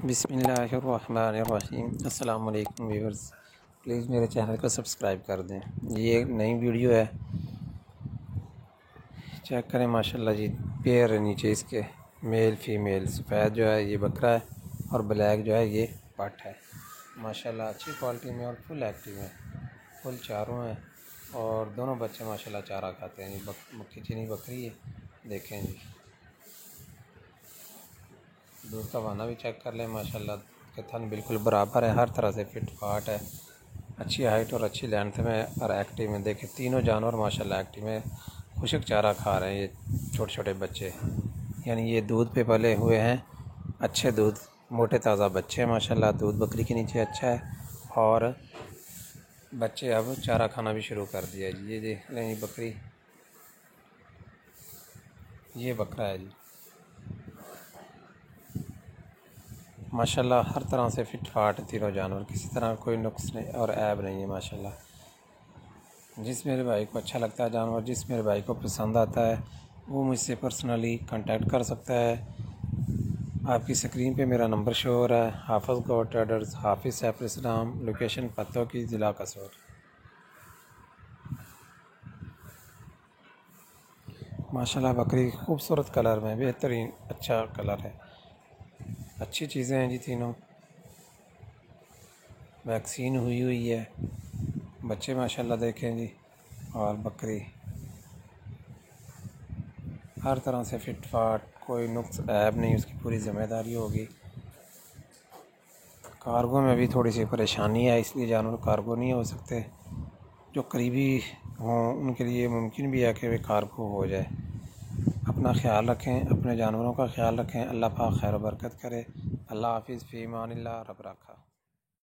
बिस्मिल्लाहिर्रहमानिर्रहीम। अस्सलाम वालेकुम व्यूअर्स, प्लीज़ मेरे चैनल को सब्सक्राइब कर दें। ये एक नई वीडियो है, चेक करें माशाल्लाह जी। पेयर है नीचे इसके, मेल फीमेल। सफ़ेद जो है ये बकरा है और ब्लैक जो है ये पट है। माशाल्लाह अच्छी क्वालिटी में और फुल एक्टिव है, फुल चारों हैं और दोनों बच्चे माशाल्लाह चारा खाते हैं। ये चीनी बकरी है, देखें जी। दूध का वाना भी चेक कर लें माशाल्लाह के थन बिल्कुल बराबर है, हर तरह से फिट फाट है, अच्छी हाइट और अच्छी लेंथ में और एक्टिव में। देखें तीनों जानवर माशाल्लाह एक्टिव में खुशक चारा खा रहे हैं। ये छोटे छोटे बच्चे, यानी ये दूध पे पले हुए हैं, अच्छे दूध मोटे ताज़ा बच्चे हैं माशाल्लाह। दूध बकरी के नीचे अच्छा है और बच्चे अब चारा खाना भी शुरू कर दिया जी। ये देख लें, ये बकरी, ये बकरा है जी। माशाल्लाह हर तरह से फिट फाट तीनों जानवर, किसी तरह कोई नुक्स नहीं और ऐब नहीं है माशाल्लाह। जिस मेरे भाई को अच्छा लगता है जानवर, जिस मेरे भाई को पसंद आता है, वो मुझसे पर्सनली कांटेक्ट कर सकता है। आपकी स्क्रीन पे मेरा नंबर शो हो रहा है। हाफिज़ गोट ट्रेडर्स, हाफिज़ सैफ इस्लाम, लोकेशन पत्तों की, ज़िला कसौर। माशाल्लाह बकरी खूबसूरत कलर में, बेहतरीन अच्छा कलर है, अच्छी चीज़ें हैं जी। तीनों वैक्सीन हुई है, बच्चे माशाल्लाह देखें जी। और बकरी हर तरह से फिट फाट, कोई नुक्स ऐब नहीं, उसकी पूरी ज़िम्मेदारी होगी। कार्गो में भी थोड़ी सी परेशानी है, इसलिए जानवर कार्गो नहीं हो सकते। जो करीबी हों उनके लिए मुमकिन भी है कि वे कार्गो हो जाए। अपना ख्याल रखें, अपने जानवरों का ख्याल रखें। अल्लाह पाक खैर बरकत करे। अल्लाह हाफिज़, फ़ी अमानिल्लाह, रब रखा।